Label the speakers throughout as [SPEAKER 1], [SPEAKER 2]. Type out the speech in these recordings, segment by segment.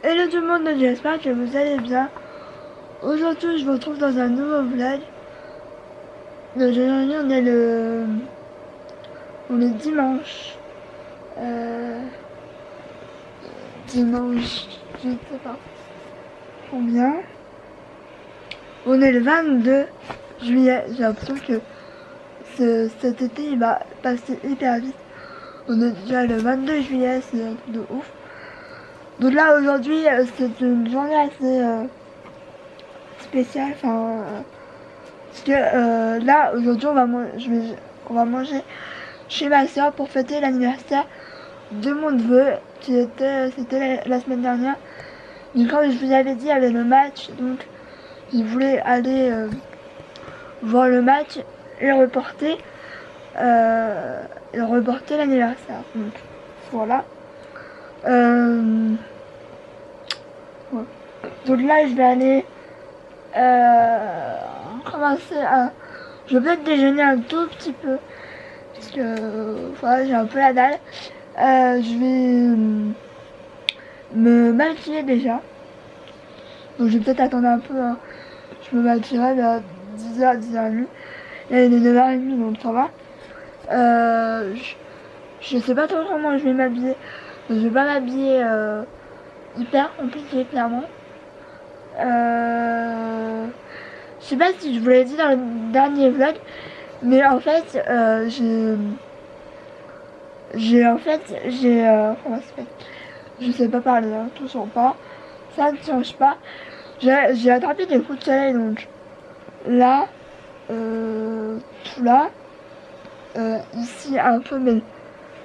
[SPEAKER 1] Hello tout le monde, j'espère que vous allez bien. Aujourd'hui, je vous retrouve dans un nouveau vlog. Aujourd'hui, on est dimanche. Euh, dimanche, je ne sais pas combien. On est le 22 juillet. J'ai l'impression que cet été, il va passer hyper vite. On est déjà le 22 juillet, c'est un truc de ouf. Donc là, aujourd'hui, c'est une journée assez spéciale. Parce que là, aujourd'hui, on va manger chez ma soeur pour fêter l'anniversaire de mon neveu. C'était la semaine dernière. Mais comme je vous avais dit, il y avait le match. Donc, il voulait aller voir le match et reporter l'anniversaire. Donc, voilà. Ouais. Donc là, je vais aller commencer à... Je vais peut-être déjeuner un tout petit peu. Parce que voilà, j'ai un peu la dalle. Je vais me maquiller déjà. Donc je vais peut-être attendre un peu. Hein. Je me maquillerai vers 10h, 10h30. Là, il est 9h30, donc ça va. Je sais pas trop comment je vais m'habiller. Je vais pas m'habiller hyper compliqué, clairement. Je sais pas si je vous l'ai dit dans le dernier vlog, mais en fait, comment ça s'appelle? Je sais pas parler, hein, toujours pas. Ça ne change pas. J'ai attrapé des coups de soleil, donc là, tout là, ici un peu, mais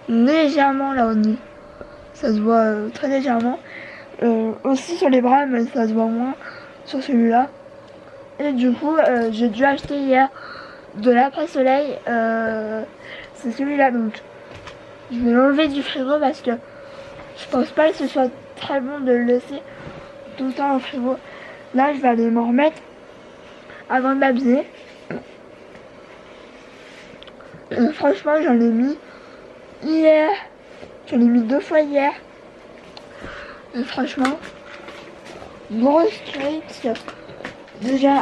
[SPEAKER 1] légèrement là au nez. Ça se voit très légèrement. Aussi sur les bras, mais ça se voit moins sur celui-là. Et du coup, j'ai dû acheter hier de l'après-soleil. C'est celui-là, donc je vais l'enlever du frigo parce que je pense pas que ce soit très bon de le laisser tout le temps au frigo. Là, je vais aller m'en remettre avant de m'habiller. Franchement, j'en ai mis hier. J'en ai mis 2 fois hier. Et franchement, grosse trick. Déjà,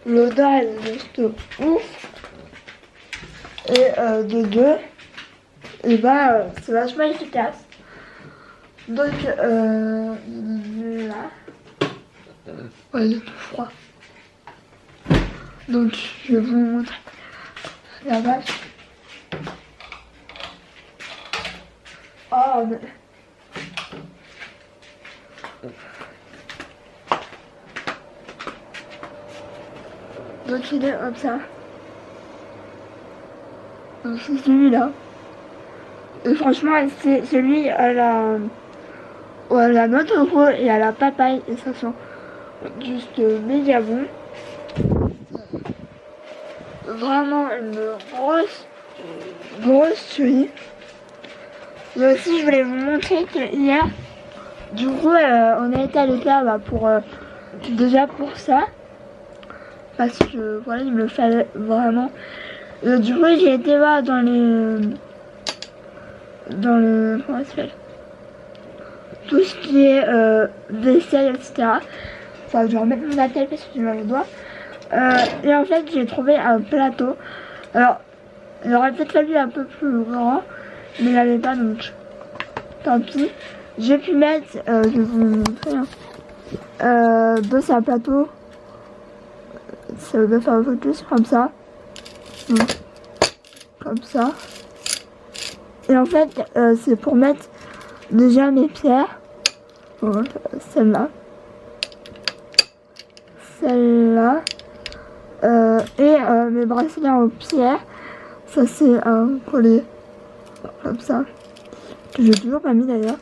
[SPEAKER 1] l'odeur elle est juste ouf. Et de 2, et c'est vachement efficace. Donc, là, ouais, il est tout froid. Donc, je vais vous montrer la vache. Oh, mais... Donc, il est comme ça. Donc, c'est celui-là. Et franchement, c'est celui à la noix de coco et à la papaye. Et ça sent juste méga bon. Vraiment une grosse tuerie. Et aussi, je voulais vous montrer que hier, du coup, on a été à l'école déjà pour ça. Parce que voilà, il me le fallait vraiment. Du coup, j'ai été voir dans le comment ça s'appelle, tout ce qui est vaisselle, etc. Enfin, je vais remettre mon attel parce que j'ai mal au doigt. Et en fait, j'ai trouvé un plateau. Alors, il aurait peut-être fallu un peu plus grand, mais il n'y avait pas, donc tant pis. J'ai pu mettre, je vais vous montrer, c'est un plateau. Ça veut faire un focus comme ça. Comme ça. Et en fait, c'est pour mettre déjà mes pierres. Bon, celle-là. Celle-là. Et mes bracelets en pierre. Ça, c'est un collier. Comme ça. Que j'ai toujours pas mis d'ailleurs.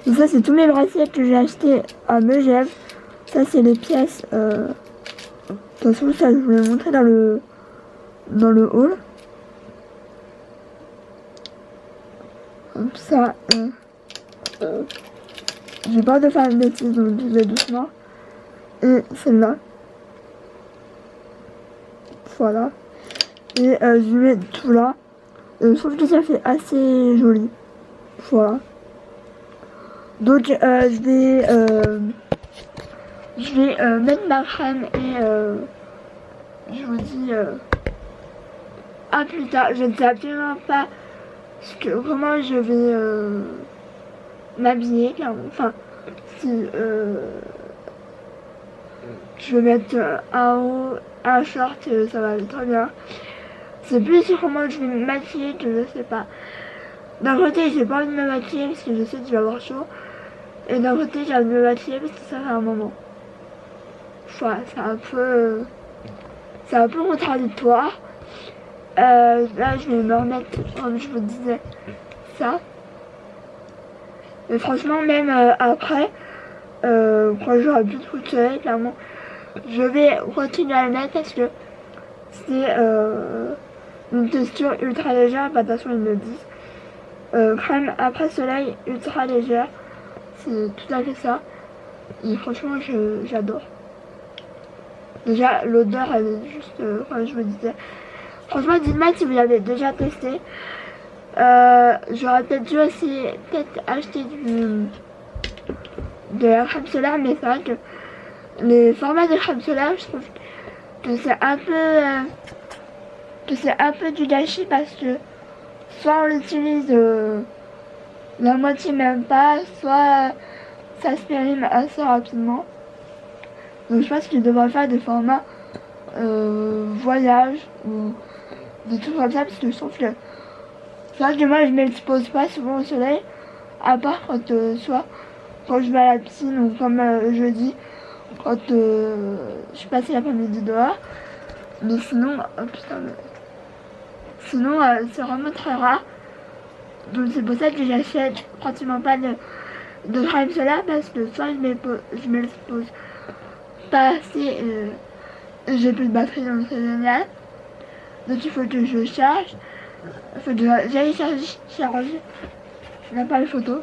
[SPEAKER 1] Et ça, c'est tous mes bracelets que j'ai achetés à Megève. Ça, c'est les pièces. De toute façon, ça, je vous l'ai montré dans le hall. Comme ça. J'ai peur de faire une bêtise, donc je vais doucement. Et celle-là. Voilà. Et je mets tout là. Je trouve que ça fait assez joli. Voilà. Donc je vais mettre ma crème et je vous dis à plus tard. Je ne sais absolument pas comment je vais m'habiller, clairement. Enfin, si je vais mettre un haut, un short, ça va aller très bien. C'est plus sur comment je vais me maquiller que je sais pas. D'un côté, j'ai pas envie de me maquiller parce que je sais que je vais avoir chaud. Et d'un côté, j'ai envie de me maquiller parce que ça fait un moment. Enfin, c'est un peu contradictoire. Là, je vais me remettre, comme je vous disais, ça. Mais franchement, même après, quand j'aurai plus de coups de soleil, clairement, je vais continuer à le mettre parce que c'est une texture ultra légère. Bah, de toute façon, ils me le disent. Crème après soleil ultra légère. C'est tout à fait ça. Et franchement, j'adore. Déjà, l'odeur, elle est juste, comme je vous disais. Franchement, dites-moi si vous l'avez déjà testé. J'aurais peut-être dû aussi acheter de la crème solaire, mais c'est vrai que les formats de crème solaire, je trouve que c'est un peu du gâchis parce que soit on l'utilise la moitié même pas, soit ça se périme assez rapidement. Donc je pense qu'il devrait faire des formats voyage ou des trucs comme ça parce que je trouve que c'est vrai que moi je m'expose pas souvent au soleil à part quand soit quand je vais à la piscine ou comme jeudi quand je passe l'après-midi dehors. Mais sinon, oh putain, sinon c'est vraiment très rare. Donc c'est pour ça que j'achète pratiquement pas de crème solaire parce que soit je m'expose pas assez et j'ai plus de batterie donc c'est génial. Donc il faut que je charge. Il faut que j'aille charger. Je n'ai pas les photos.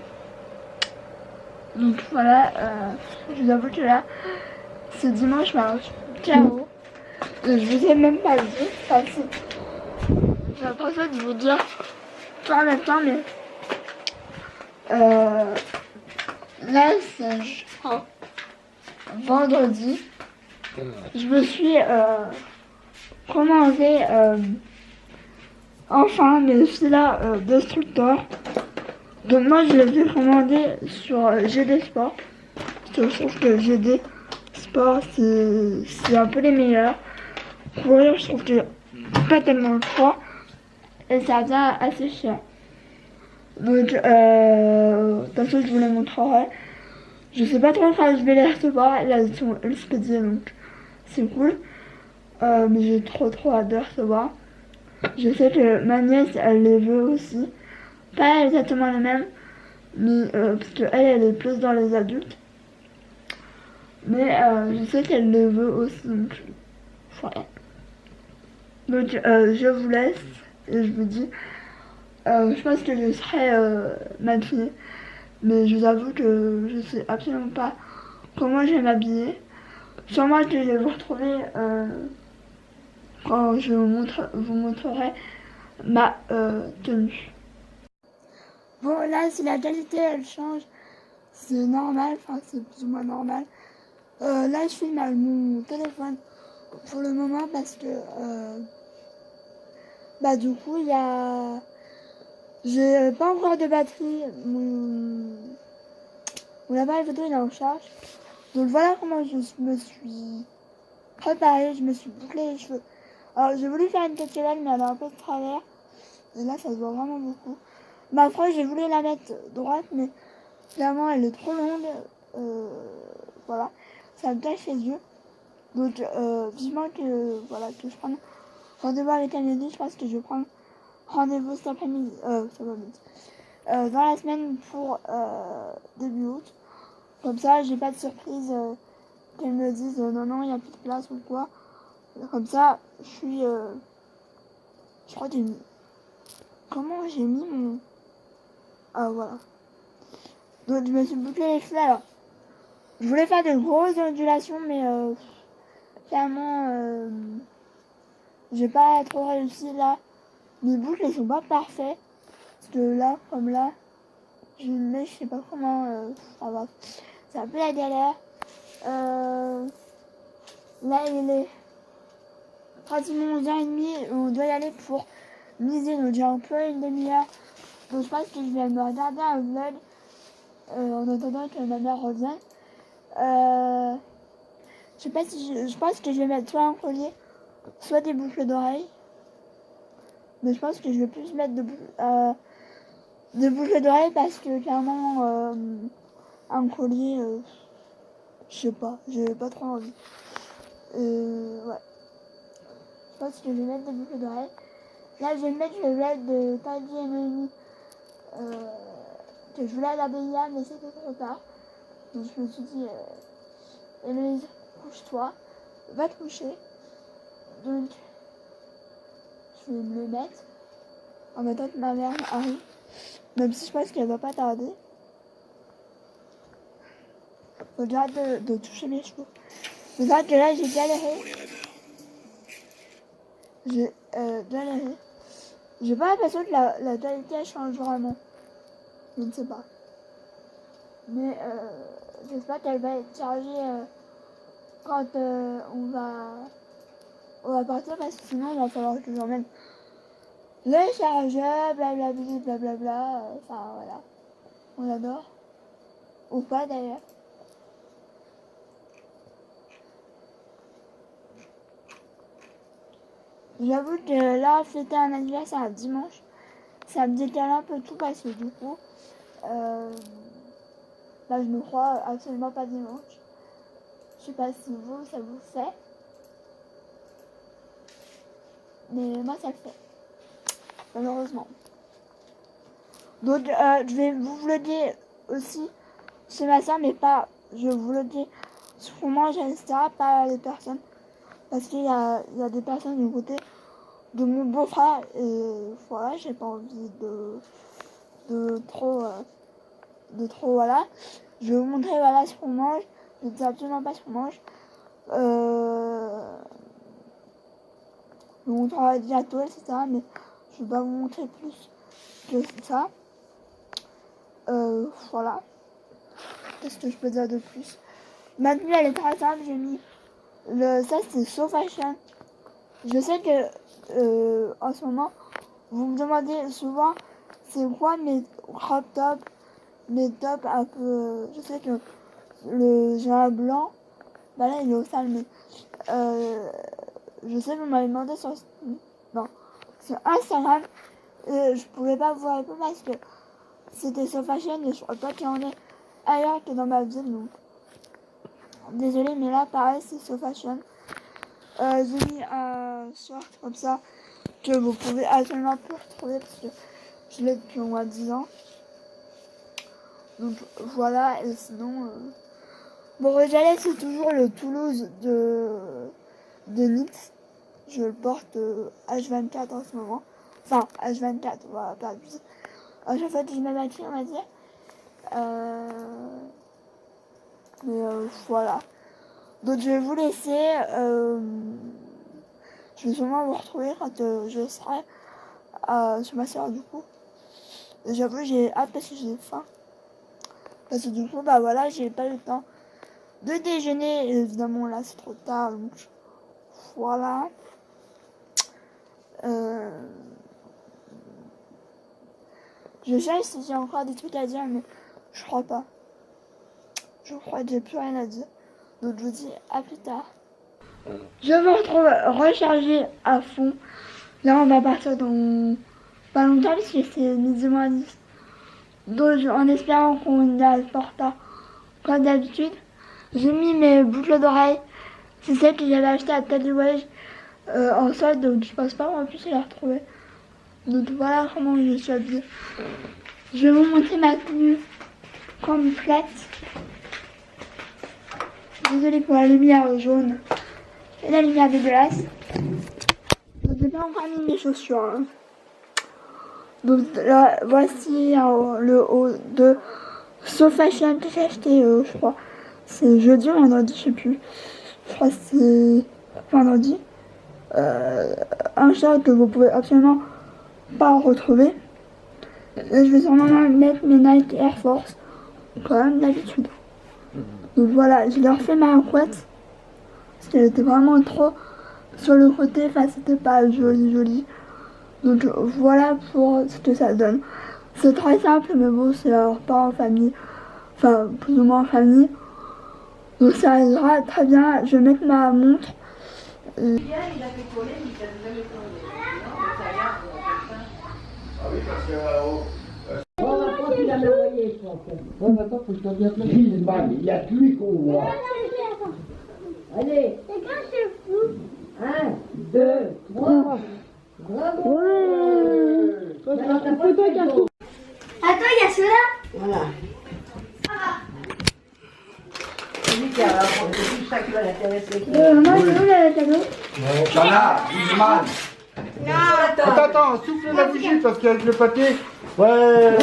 [SPEAKER 1] Donc voilà, je vous avoue que là, ce dimanche, bah, ciao. Je vous ai même pas dit, enfin si. J'ai l'impression de vous dire tout en même temps, mais là, c'est je crois, vendredi. Je me suis commandé enfin mes filas destructeurs. Donc moi je les ai commandés sur GD Sport. Je trouve que GD Sport c'est un peu les meilleurs. Courir je trouve que pas tellement le choix. Et ça vient assez cher. Donc de toute façon je vous les montrerai. Je sais pas trop quand je vais les recevoir. Là ils sont expédiés donc c'est cool. Mais j'ai trop hâte de les recevoir. Je sais que ma nièce elle les veut aussi. Pas exactement les mêmes. Mais parce qu'elle elle est plus dans les adultes. Mais je sais qu'elle le veut aussi. Donc voilà. Donc je vous laisse. Et je vous dis. Je pense que je serai maquillée. Mais je vous avoue que je sais absolument pas comment je vais m'habiller. Sûrement que je vais vous retrouver quand je vous montrerai ma tenue. Bon là si la qualité elle change, c'est normal, enfin c'est plus ou moins normal. Là je filme avec mon téléphone pour le moment parce que bah du coup il y a j'ai pas encore de batterie, mon appareil photo il est en charge. Donc voilà comment je me suis préparée, je me suis bouclé les cheveux. Alors j'ai voulu faire une tête mais elle est un peu de travers. Et là ça se voit vraiment beaucoup. Ma frange j'ai voulu la mettre droite mais clairement elle est trop longue. Voilà, ça me cache les yeux. Donc vivement que voilà que je prenne rendez-vous avec Amélie. Je pense que je vais prendre rendez-vous cet après-midi, dans la semaine pour début août. Comme ça j'ai pas de surprise qu'elle me dise non il n'y a plus de place ou quoi. Comme ça je crois que j'ai mis comment j'ai mis mon voilà. Donc je me suis bouclé les cheveux. Alors je voulais faire de grosses ondulations mais clairement j'ai pas trop réussi là. Mes boucles elles sont pas parfaites. Parce que là, comme là, mais je sais pas comment, ça va. C'est un peu la galère. Là, il est pratiquement 11h30, on doit y aller pour miser, donc j'ai un peu une demi-heure. Donc je pense que je vais me regarder un vlog en attendant que ma mère revienne. Je sais pas si je pense que je vais mettre soit un collier, soit des boucles d'oreilles. Mais je pense que je vais plus mettre de boucles d'oreilles parce que clairement un collier, je sais pas, j'ai pas trop envie. Ouais. Je pense que je vais mettre des boucles d'oreilles. Là je vais mettre le vlog de Tanguy et Noémie que je voulais regarder hier mais c'était trop tard. Donc je me suis dit Héloïse, couche-toi, va te coucher. Donc je vais me le mettre en même temps que ma mère arrive. Même si je pense qu'elle va pas tarder. Faut que j'arrête de toucher mes cheveux. C'est vrai que là j'ai galéré. J'ai galéré. J'ai pas l'impression que la qualité change vraiment. Je ne sais pas. Mais j'espère qu'elle va être chargée quand on va partir parce que sinon il va falloir que j'emmène le chargeur, blablabla, blablabla. Enfin voilà. On adore. Ou pas d'ailleurs. J'avoue que là, c'était un anniversaire un dimanche. Ça me décale un peu tout parce que du coup, je me crois absolument pas dimanche. Je sais pas si vous, ça vous fait. Mais moi, ça le fait. Malheureusement. Donc, je vais vous vlogger aussi chez ma soeur, mais pas, je vous vlogger ce qu'on mange, etc. Pas les personnes. Parce qu'il y a des personnes du côté de mon beau-frère et voilà, j'ai pas envie de trop voilà. Je vais vous montrer voilà ce qu'on mange. Je ne sais absolument pas ce qu'on mange. Je vous montrerai bientôt, etc. Mais je vais pas vous montrer plus que ça. Voilà. Qu'est-ce que je peux dire de plus? Maintenant elle est très simple, j'ai mis ça c'est So Fashion. Je sais que en ce moment vous me demandez souvent c'est quoi mes crop tops, mes tops un peu. Je sais que j'ai un blanc, bah là il est au sale, mais je sais que vous m'avez demandé sur Instagram et je pouvais pas vous répondre parce que c'était So Fashion et je crois pas qu'il y en ait ailleurs que dans ma ville, donc désolée, mais là pareil c'est So Fashion. J'ai mis un short comme ça que vous pouvez absolument plus retrouver parce que je l'ai depuis au moins 10 ans. Donc voilà, et sinon mon regalet c'est toujours le Toulouse de NYX. Je le porte H24 en ce moment. Enfin H24, voilà, pas abuser. À chaque fois que je m'habille, on va dire. Mais voilà. Donc je vais vous laisser. Je vais sûrement vous retrouver quand je serai chez ma soeur du coup. J'avoue j'ai hâte parce que j'ai faim. Parce que du coup bah voilà, j'ai pas eu le temps de déjeuner. Et évidemment là c'est trop tard donc voilà. Je cherche si j'ai encore des trucs à dire mais je crois pas. Je crois que j'ai plus rien à dire. Donc je vous dis à plus tard. Je me retrouve rechargée à fond. Là on va partir dans pas longtemps parce que c'est midi moins 10. Donc en espérant qu'on y a pas retard comme d'habitude. J'ai mis mes boucles d'oreilles. C'est celles que j'avais achetées à Tadouage en solde, donc je pense pas en plus les retrouver. Donc voilà comment je suis habillée. Je vais vous montrer ma tenue complète. Désolée pour la lumière jaune et la lumière dégueulasse. Donc j'ai pas encore mis mes chaussures. Hein. Donc là, voici le haut de So Fashion que j'ai acheté, je crois. C'est jeudi ou vendredi, je sais plus. Je crois que c'est vendredi. Un short que vous pouvez absolument pas retrouver. Et je vais sûrement mettre mes Nike Air Force, comme d'habitude. Donc voilà, je leur fais ma couette. Parce qu'elle était vraiment trop sur le côté, enfin c'était pas joli. Donc voilà pour ce que ça donne. C'est très simple, mais bon, c'est leur repas en famille. Enfin, plus ou moins en famille. Donc ça ira très bien. Je vais mettre ma montre.
[SPEAKER 2] Il a fait coller, mais ça nous avait collé. Non, ça garde comme ça.
[SPEAKER 3] Ah oui, parce que
[SPEAKER 2] Il a envoyé, je pense.
[SPEAKER 3] ouais, maintenant, faut que je te dise Griezmann, il y a que lui qu'on voit.
[SPEAKER 2] Allez. C'est quand c'est fou. 1, 2, 3. Bravo. Maintenant, t'as pas de photo.
[SPEAKER 4] Attends, il y a ceux-là.
[SPEAKER 2] Voilà. C'est lui qui a c'est tout ça qui va l'intéresser.
[SPEAKER 1] Maman, c'est où le cadeau?
[SPEAKER 3] T'en as, Griezmann.
[SPEAKER 5] Attends, attends, souffle la bougie parce qu'avec le papier. Ouais.
[SPEAKER 1] Ouais.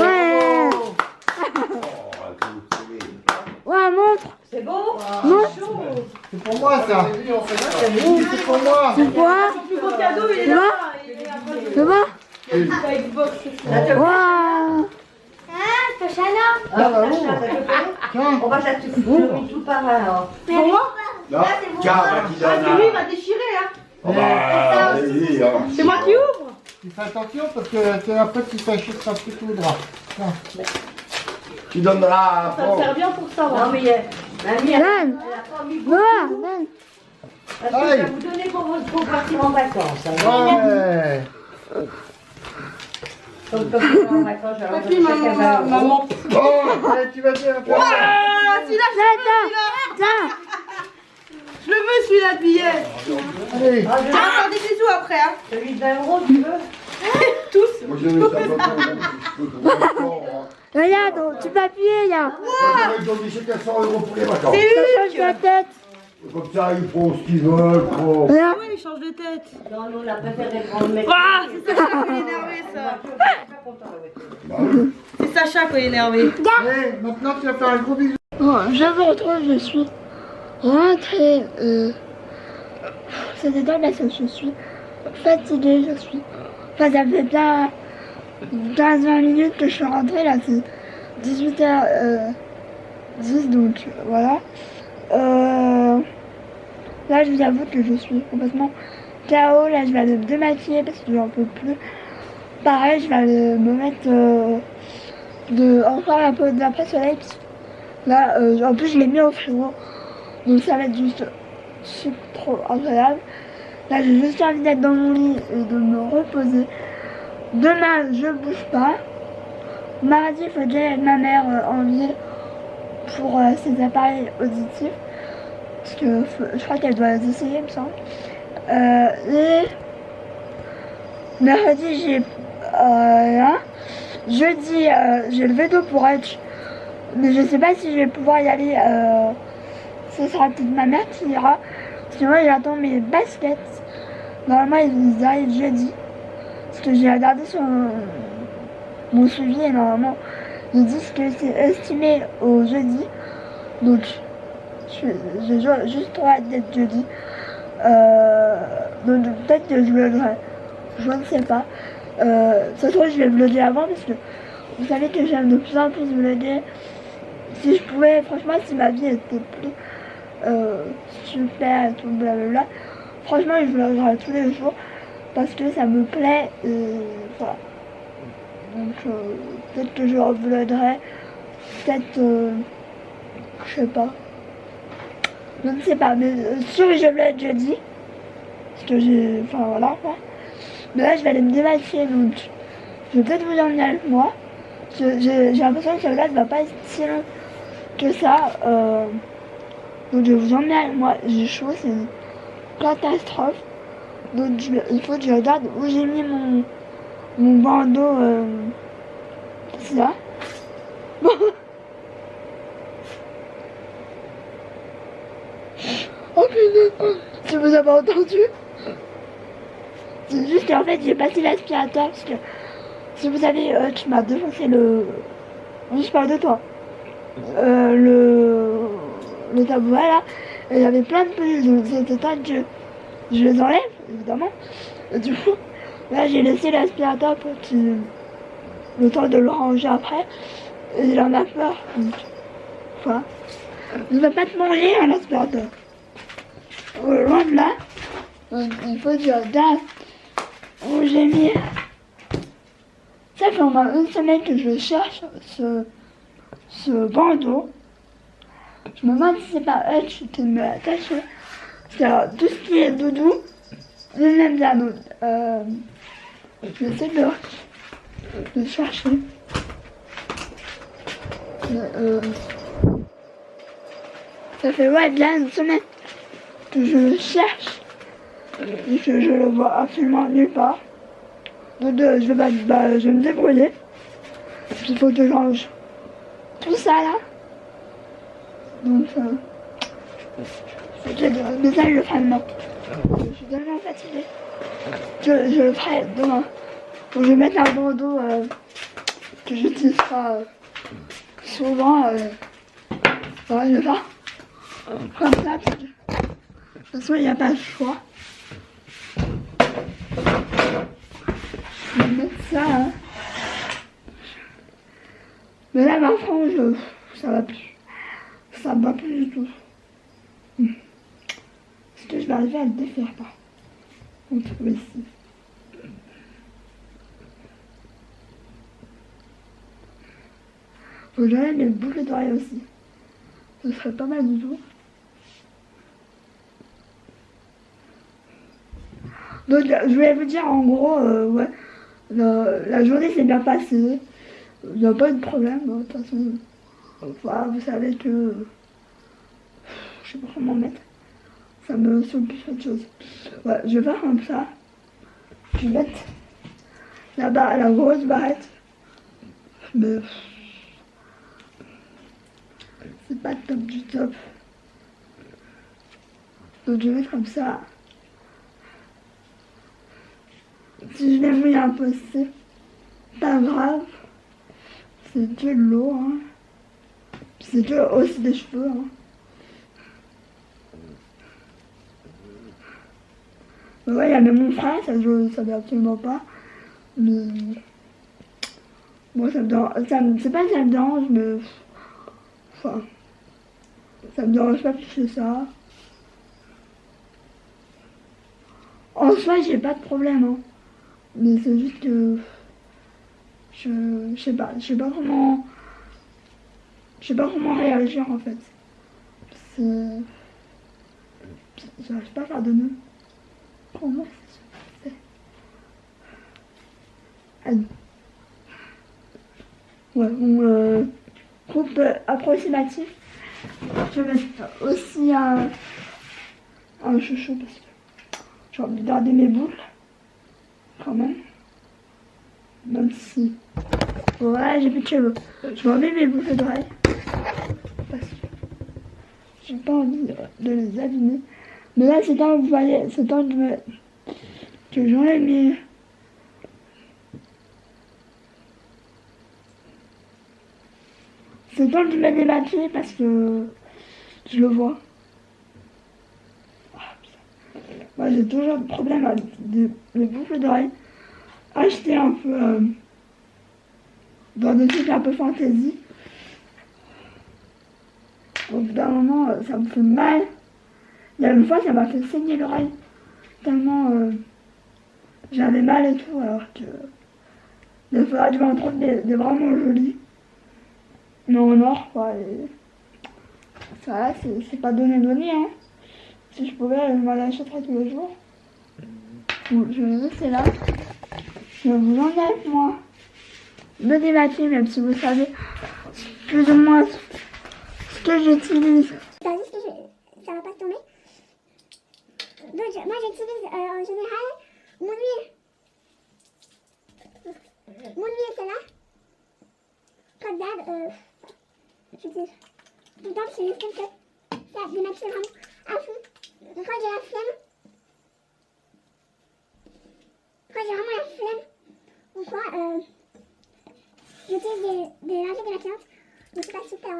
[SPEAKER 1] Ouais, montre.
[SPEAKER 2] C'est beau.
[SPEAKER 1] Montre.
[SPEAKER 5] C'est pour moi ça. C'est pour moi.
[SPEAKER 1] C'est quoi?
[SPEAKER 6] Son plus beau cadeau, il est
[SPEAKER 1] Tu
[SPEAKER 6] là.
[SPEAKER 1] vois?
[SPEAKER 6] Il est après.
[SPEAKER 1] Tu vois?
[SPEAKER 6] La Xbox.
[SPEAKER 1] Waouh.
[SPEAKER 4] Ah, c'est Shannon.
[SPEAKER 5] Ah bah
[SPEAKER 2] Ça,
[SPEAKER 5] oui.
[SPEAKER 2] ça peut faire.
[SPEAKER 5] Tiens.
[SPEAKER 2] On va s'attirer tout par un. alors.
[SPEAKER 6] Pour moi?
[SPEAKER 3] Non, tiens, bah, qui
[SPEAKER 6] Ah,
[SPEAKER 3] donne
[SPEAKER 6] c'est lui, il
[SPEAKER 3] un.
[SPEAKER 6] va déchirer, hein.
[SPEAKER 3] Oh, bah, allez-y, hein.
[SPEAKER 6] C'est moi qui ouvre.
[SPEAKER 5] Tu fais attention parce que c'est après tu t'achèteras plus tout le drap. Tiens.
[SPEAKER 3] Tu donneras
[SPEAKER 6] Ça me sert bien pour ça.
[SPEAKER 2] Non, mais mamie, elle
[SPEAKER 1] Donne.
[SPEAKER 2] a pas mis beaucoup.
[SPEAKER 1] Voilà, donne.
[SPEAKER 2] Parce que ça va vous donner pour partir en vacances. hein.
[SPEAKER 5] Ouais.
[SPEAKER 2] Comme quand tu vas en vacances, alors
[SPEAKER 6] Papy, maman.
[SPEAKER 5] Oh, allez, tu vas dire un peu.
[SPEAKER 6] Ah, celui-là,
[SPEAKER 1] Tiens, tiens.
[SPEAKER 6] je le veux, celui-là de billet.
[SPEAKER 5] Allez.
[SPEAKER 2] Ah,
[SPEAKER 6] On va faire des bisous après, hein.
[SPEAKER 2] celui de 20 €, tu veux?
[SPEAKER 6] Tous.
[SPEAKER 3] Moi, je vais
[SPEAKER 1] Regarde, tu peux appuyer là.
[SPEAKER 3] Moi, j'avais donné 400 € pour les vacances.
[SPEAKER 1] Ça change la tête.
[SPEAKER 3] Comme ça, ils font ce qu'ils veulent. Trop.
[SPEAKER 1] Regarde.
[SPEAKER 6] Ouais, il change de tête.
[SPEAKER 2] Non, nous, on a préféré prendre le mec.
[SPEAKER 6] Ah, c'est Sacha qui est énervé, ça.
[SPEAKER 3] Bah oui.
[SPEAKER 6] C'est Sacha qui est énervé.
[SPEAKER 5] Allez, maintenant tu vas faire un gros bisou.
[SPEAKER 1] Bon, je me retrouve, je suis rentrée. C'était dans parce que je suis fatiguée, je suis. Enfin, ça fait bien 15-20 minutes que je suis rentrée, là, c'est 18h10, donc voilà. Là, je vous avoue que je suis complètement KO. Là, je vais aller me démaquiller parce que j'en peux plus. Pareil, je vais aller me mettre encore un peu d'après-soleil. Là, en plus, je l'ai mis au frigo. Donc, ça va être juste trop agréable. Là, j'ai juste envie d'être dans mon lit et de me reposer. Demain, je bouge pas. Mardi, il faut que j'aille avec ma mère en ville pour ses appareils auditifs. Parce que je crois qu'elle doit les essayer, il me semble. Et mercredi, j'ai rien. Jeudi, j'ai le vélo pour être. Mais je sais pas si je vais pouvoir y aller. Ce sera peut-être ma mère qui ira. Parce que moi, j'attends mes baskets. Normalement, ils arrivent jeudi. Parce que j'ai regardé sur mon suivi et normalement, ils disent que c'est estimé au jeudi. Donc, j'ai juste trop hâte d'être jeudi. Donc, peut-être que je vloggerai. Je ne sais pas. Ça se trouve, je vais vlogger avant parce que vous savez que j'aime de plus en plus vlogger. Si je pouvais, franchement, si ma vie était plus super et tout, blablabla, franchement, je vloggerai tous les jours parce que ça me plaît et voilà. Donc, peut-être que je revloggerai, peut-être, je sais pas. Je ne sais pas, mais sûr, je vlog jeudi. Parce que j'ai, enfin voilà quoi. Mais là, je vais aller me démaquiller, donc je vais peut-être vous emmener avec moi. J'ai l'impression que celle-là ne va pas être si long que ça. Donc je vais vous emmener avec moi. J'ai chaud, c'est une catastrophe. Donc il faut que je regarde où j'ai mis mon bandeau. C'est là. Bon. Oh putain, si vous avez entendu. C'est juste qu'en fait j'ai passé l'aspirateur parce que si vous savez, tu m'as défoncé le. Oui, je parle de toi. Le tabouret là, et il y avait plein de peluches, donc c'était temps que je les enlève, évidemment. Et du coup, là j'ai laissé l'aspirateur pour qu'il le temps de le ranger après. Et il en a peur. Donc, voilà. Il va pas te manger un aspirateur. Loin de là. Donc, il faut dire, regarde où j'ai mis. Ça fait au moins une semaine que je cherche ce bandeau. Je me demande si c'est pas elle qui me l'a attaché. C'est tout ce qui est doudou, je l'aime bien. Donc, j'essaie de chercher. Ça fait bien une semaine que je le cherche et que je le vois absolument nulle part. Donc je vais me débrouiller. Puis il faut que je range tout ça là. Donc mais ça je le ferai demain. Je suis tellement fatiguée. Je le ferai demain. Donc je vais mettre un bandeau que j'utiliserai souvent. Je vais faire comme ça. Parce que, de toute façon il n'y a pas le choix. Je vais mettre ça. Hein. Mais là ma frange, ça va plus. Ça va plus du tout. Est-ce que je vais arriver à le défaire pas? On trouve ici. Faut que j'enlève mes boucles d'oreilles aussi. Ce serait pas mal du tout. Donc je voulais vous dire en gros, ouais, la journée s'est bien passée. Il n'y a pas eu de problème. De toute façon, voilà, vous savez que je sais pas comment mettre. Ça me saoule plus autre chose. Ouais, je vais faire comme ça. Je vais mettre là-bas la grosse barrette. Mais c'est pas le top du top. Donc je vais mettre comme ça. Si je les mouille un peu, c'est pas grave. C'est que de l'eau. Hein. C'est que aussi des cheveux. Hein. Ouais, il y a même mon frère, ça je savais absolument pas. Mais moi ça me dérange. C'est pas que ça me dérange, mais enfin, ça me dérange pas plus que ça. En soi, j'ai pas de problème, hein. Mais c'est juste que je sais pas comment réagir en fait. J'arrive pas à faire de nœud. Comment ça se fait? Allez. Ouais, mon coupe approximatif. Je vais mettre aussi un chouchou parce que j'ai envie de garder mes boucles quand même. Même si voilà, j'ai plus de cheveux. Je vais enlever mes boucles d'oreilles parce que j'ai pas envie de les abîmer. Mais là c'est temps, vous voyez, c'est temps que j'enlève mes... C'est temps de me démaquiller parce que je le vois. Moi j'ai toujours des problèmes avec les boucles d'oreilles. Acheter un peu dans des trucs un peu fantaisie. Au bout d'un moment, ça me fait mal. Il y a une fois, ça m'a fait saigner l'oreille. Tellement j'avais mal et tout, alors que il faudra que je m'en trouve des vraiment jolis. Mais en or, quoi. Et ça, c'est pas donné, hein. Si je pouvais, je m'en achèterais tous les jours. Bon, je vais laisser là. Je vous enlève, moi. Me démaquiller, même si vous savez plus ou moins ce que j'utilise.
[SPEAKER 4] T'as dit que ça va pas tomber. Donc moi j'utilise en général mon huile. Mon huile c'est là. Comme d'hab, j'utilise tout le temps, c'est juste que ça démaquille vraiment à fond. Quand j'ai la flemme, ou quoi, j'utilise des lingettes démaquillantes. Mais c'est pas super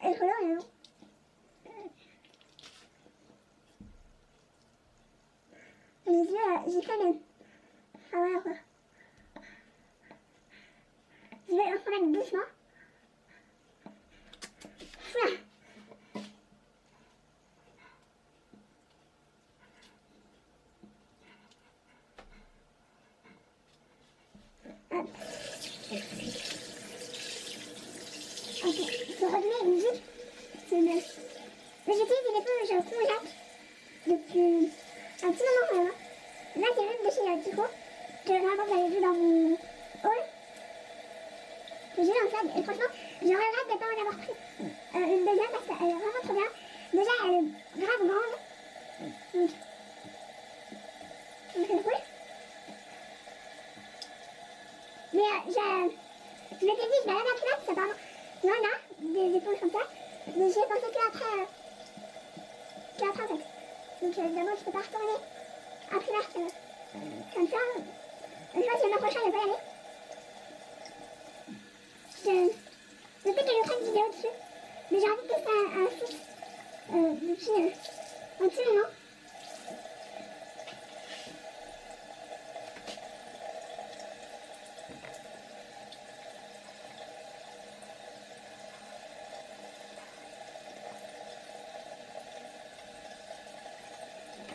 [SPEAKER 4] écolo, mais non. Les yeux, j'ai fait le... Ah voilà quoi. Je vais le remettre doucement. Voilà. Hop. Ok, je remets juste mais j'utilise des éponges conjacques depuis un petit moment quand même. Là, c'est juste de chez Kiko, que vraiment j'avais vu dans mon haul. Que j'ai dans ça, et franchement, je regrette de ne pas en avoir pris une deuxième parce qu'elle est vraiment trop bien. Déjà, elle est grave grande. Donc c'est cool. Mais je m'étais dit, je vais aller à la classe, apparemment. Il y en a des éponges comme ça. Mais j'ai pensé qu'après en fait. Donc évidemment, je peux pas retourner à primaire comme ça. Je vois si le mois prochain, je vais pas y aller. Je sais que je ferai une vidéo dessus. Mais j'ai envie de tester un fixe depuis un petit moment.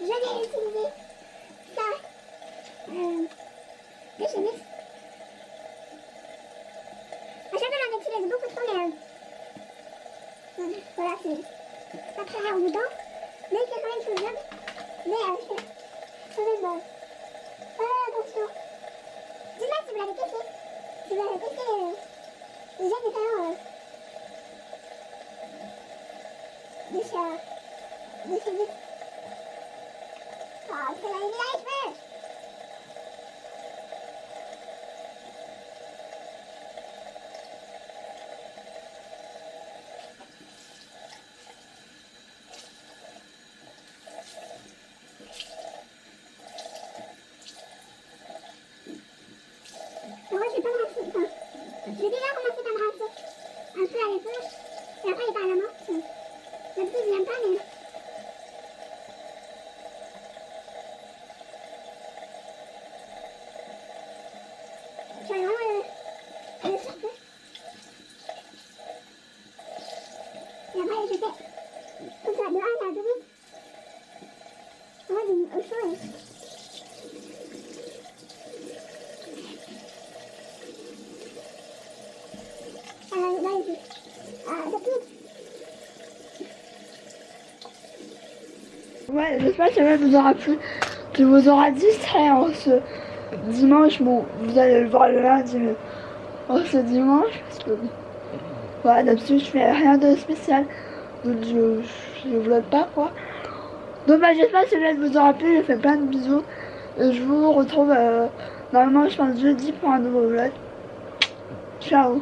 [SPEAKER 4] Je vais utiliser ça de chez Mix. À chaque fois j'en utilise beaucoup trop mais voilà, c'est pas très rare au bout d'un. Mais c'est quand même sous le job. Mais je fais quand même attention. Dites-moi si vous l'avez testé. Si vous avez testé les jets différents de chez Mix. Oh, c'est la l'iceberg! Moi, je vais pas me rincer. Enfin, j'ai déjà commencé par me rincer un peu à l'éponge. Et après, il part à la main. D'habitude, je l'aime pas, mais. J'avais vraiment le surplus. Et après, je fais comme ça, de 1 à 12. Ouais, au chaud. Là, ici. Ça pique.
[SPEAKER 1] Ouais, j'espère que ça vous aura plu, que vous aura distrait en ce dimanche. Bon, vous allez le voir le lundi, mais en ce dimanche, parce que voilà, d'habitude je fais rien de spécial, donc je vlog pas quoi. Donc bah, j'espère que cela vous aura plu, je fais plein de bisous. Et je vous retrouve normalement je pense jeudi pour un nouveau vlog. Ciao.